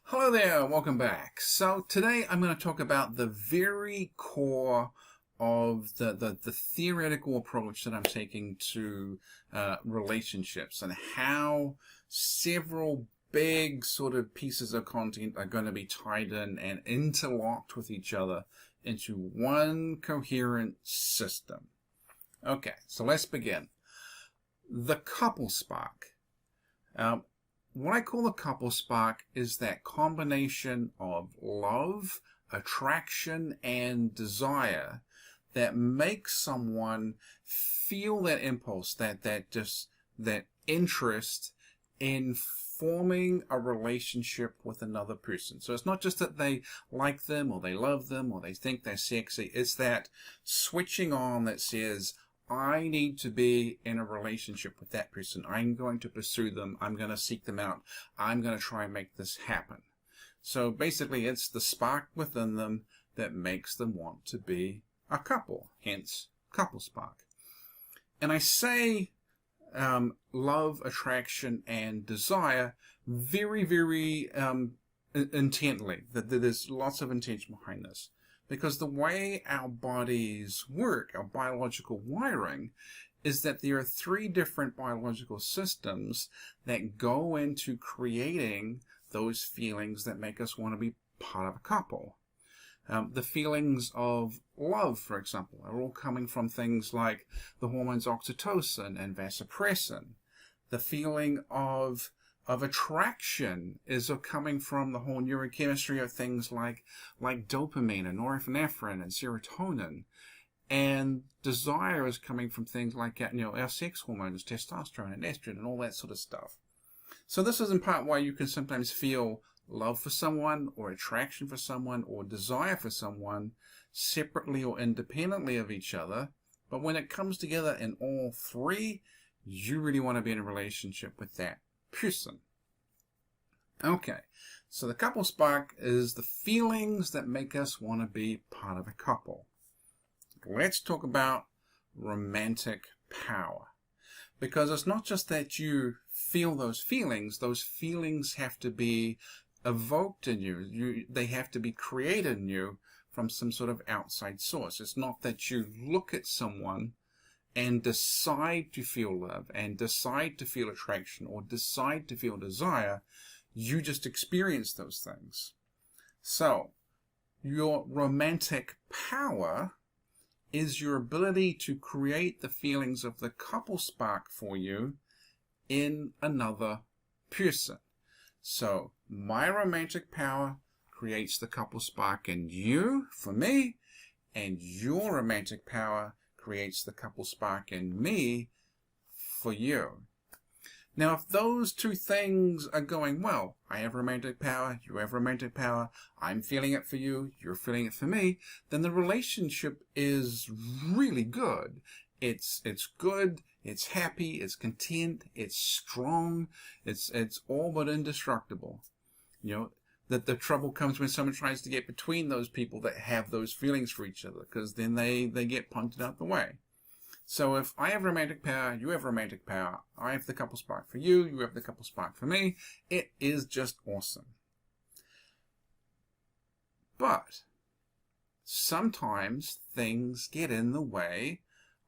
Hello there, welcome back. So today I'm going to talk about the very core of the theoretical approach that I'm taking to relationships and how several big sort of pieces of content are going to be tied in and interlocked with each other into one coherent system. Okay, so let's begin. The CoupleSpark. What I call the CoupleSpark is that combination of love, attraction, and desire that makes someone feel that impulse, that interest in forming a relationship with another person. So it's not just that they like them or they love them or they think they're sexy. It's that switching on that says, I need to be in a relationship with that person. I'm going to pursue them. I'm going to seek them out. I'm going to try and make this happen. So basically, it's the spark within them that makes them want to be a couple, hence CoupleSpark. And I say love, attraction, and desire very, very intently. That there's lots of intention behind this. Because the way our bodies work, our biological wiring, is that there are three different biological systems that go into creating those feelings that make us want to be part of a couple. The feelings of love, for example, are all coming from things like the hormones oxytocin and vasopressin. The feeling of attraction is coming from the whole neurochemistry of things like dopamine and norepinephrine and serotonin. And desire is coming from things like our sex hormones, testosterone and estrogen and all that sort of stuff. So this is in part why you can sometimes feel love for someone or attraction for someone or desire for someone separately or independently of each other. But when it comes together in all three, you really want to be in a relationship with that person. Okay, so the CoupleSpark is the feelings that make us want to be part of a couple. Let's talk about romantic power. Because it's not just that you feel those feelings have to be evoked in you. They have to be created in you from some sort of outside source. It's not that you look at someone and decide to feel love and decide to feel attraction or decide to feel desire. You just experience those things. So your romantic power is your ability to create the feelings of the CoupleSpark for you in another person. So my romantic power creates the CoupleSpark in you, for me, and your romantic power creates the CoupleSpark in me, for you. Now, if those two things are going well, I have romantic power, you have romantic power, I'm feeling it for you, you're feeling it for me, then the relationship is really good. It's good, it's happy, it's content, it's strong, it's all but indestructible. That the trouble comes when someone tries to get between those people that have those feelings for each other, because then they get punted out the way. So if I have romantic power, you have romantic power, I have the CoupleSpark for you, you have the CoupleSpark for me, it is just awesome. But sometimes things get in the way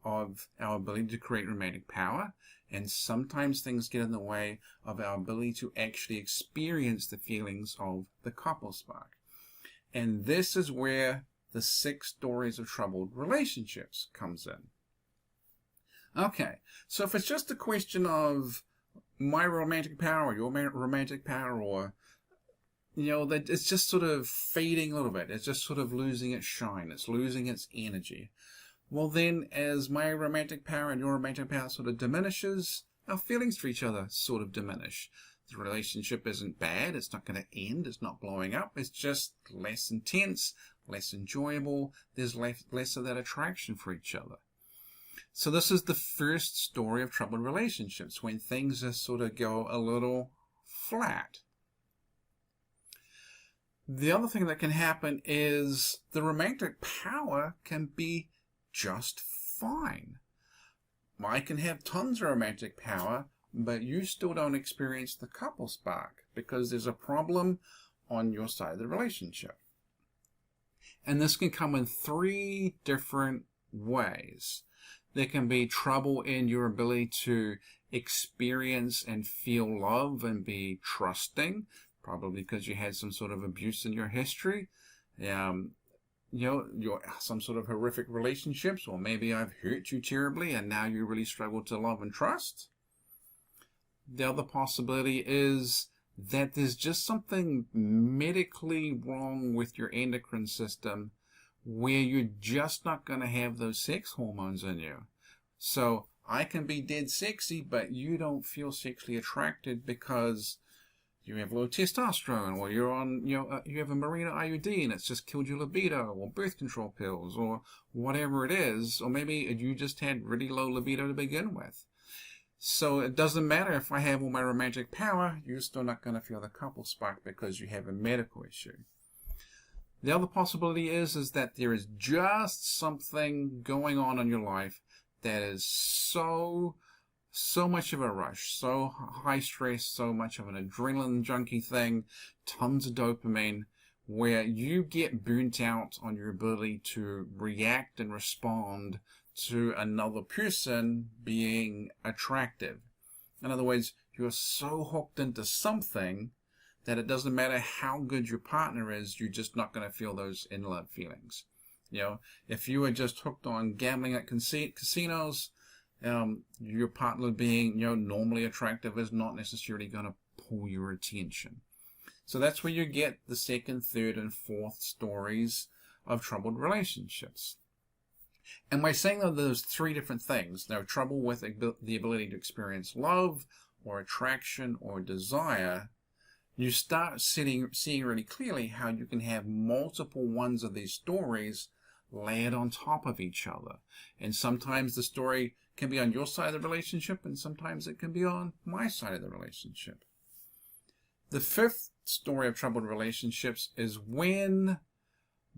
of our ability to create romantic power, and sometimes things get in the way of our ability to actually experience the feelings of the CoupleSpark. And this is where the 6 stories of troubled relationships comes in. Okay, so if it's just a question of my romantic power or your romantic power, or that it's just sort of fading a little bit, it's just sort of losing its shine, it's losing its energy, well then, as my romantic power and your romantic power sort of diminishes, our feelings for each other sort of diminish. The relationship isn't bad, it's not going to end, it's not blowing up, it's just less intense, less enjoyable, there's less of that attraction for each other. So this is the first story of troubled relationships, when things just sort of go a little flat. The other thing that can happen is the romantic power can be just fine. I can have tons of romantic power, but you still don't experience the CoupleSpark because there's a problem on your side of the relationship. And this can come in 3 different ways. There can be trouble in your ability to experience and feel love and be trusting, probably because you had some sort of abuse in your history. Your some sort of horrific relationships, or maybe I've hurt you terribly and now you really struggle to love and trust. The other possibility is that there's just something medically wrong with your endocrine system where you're just not going to have those sex hormones in you. So I can be dead sexy, but you don't feel sexually attracted because you have low testosterone, or you're on, you have a Mirena IUD and it's just killed your libido, or birth control pills, or whatever it is, or maybe you just had really low libido to begin with. So it doesn't matter if I have all my romantic power, you're still not going to feel the CoupleSpark because you have a medical issue. The other possibility is that there is just something going on in your life that is so much of a rush, so high stress, so much of an adrenaline junkie thing, tons of dopamine, where you get burnt out on your ability to react and respond to another person being attractive. In other words, you're so hooked into something that it doesn't matter how good your partner is, you're just not going to feel those in-love feelings. If you were just hooked on gambling at casinos, your partner being normally attractive is not necessarily going to pull your attention. So that's where you get the second, third, and fourth stories of troubled relationships. And by saying that those 3 different things, trouble with the ability to experience love or attraction or desire, you start seeing really clearly how you can have multiple ones of these stories layered on top of each other. And sometimes the story can be on your side of the relationship, and sometimes it can be on my side of the relationship. The 5th story of troubled relationships is when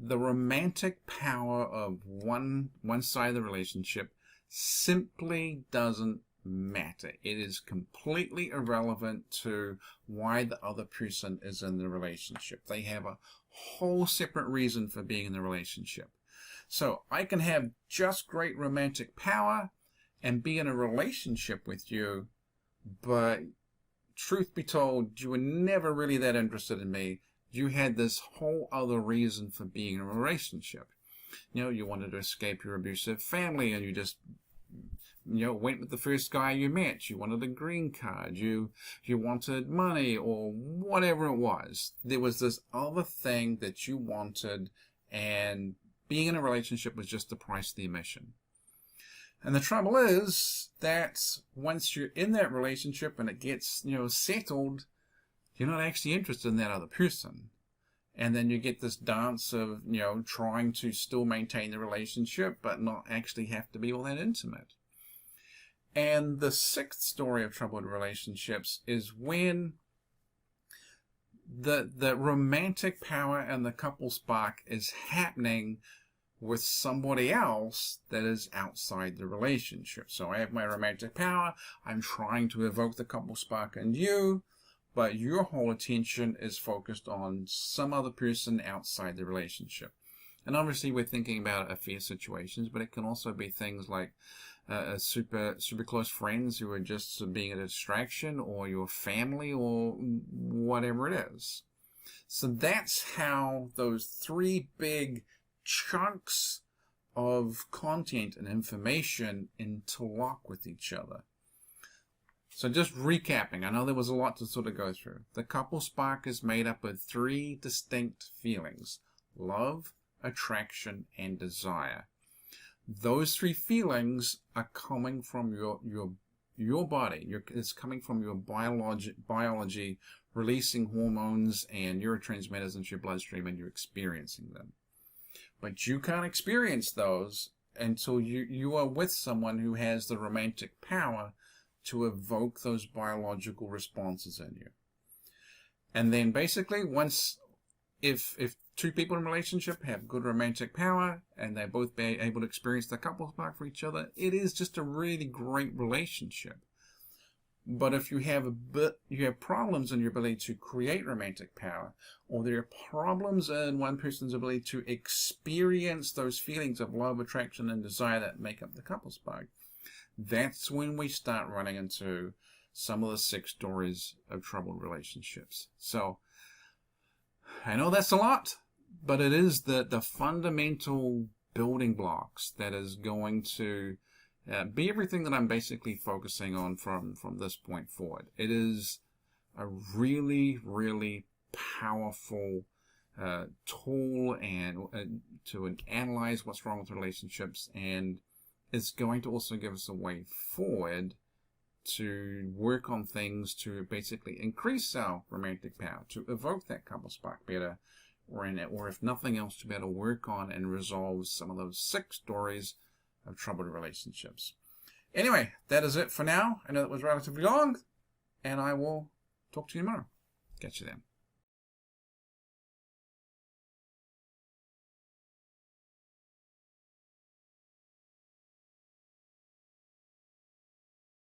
the romantic power of one side of the relationship simply doesn't matter. It is completely irrelevant to why the other person is in the relationship. They have a whole separate reason for being in the relationship. So I can have just great romantic power and be in a relationship with you, but truth be told, you were never really that interested in me. You had this whole other reason for being in a relationship. You wanted to escape your abusive family, and you just went with the first guy you met. You wanted a green card. You wanted money, or whatever it was. There was this other thing that you wanted, and being in a relationship was just the price of the admission. And the trouble is that once you're in that relationship and it gets, settled, you're not actually interested in that other person. And then you get this dance of, trying to still maintain the relationship, but not actually have to be all that intimate. And the 6th story of troubled relationships is when the romantic power and the CoupleSpark is happening with somebody else that is outside the relationship. So I have my romantic power, I'm trying to evoke the CoupleSpark in you, but your whole attention is focused on some other person outside the relationship. And obviously we're thinking about affair situations, but it can also be things like super close friends who are just being a distraction, or your family, or whatever it is. So that's how those 3 big chunks of content and information interlock with each other. So just recapping, I know there was a lot to sort of go through. The CoupleSpark is made up of 3 distinct feelings: love, attraction, and desire. Those 3 feelings are coming from your body. It's coming from your biology releasing hormones and neurotransmitters into your bloodstream, and you're experiencing them. But you can't experience those until you are with someone who has the romantic power to evoke those biological responses in you. And then basically, if 2 people in a relationship have good romantic power and they both be able to experience the CoupleSpark for each other, it is just a really great relationship. But if you have problems in your ability to create romantic power, or there are problems in one person's ability to experience those feelings of love, attraction, and desire that make up the couple spark, that's when we start running into some of the 6 stories of troubled relationships. So I know that's a lot, but it is the fundamental building blocks that is going to be everything that I'm basically focusing on from this point forward. It is a really, really powerful tool and to analyze what's wrong with relationships, and it's going to also give us a way forward to work on things to basically increase our romantic power, to evoke that couple spark better, or if nothing else, to be able to work on and resolve some of those 6 stories of troubled relationships. Anyway, that is it for now. I know that was relatively long, and I will talk to you tomorrow. Catch you then.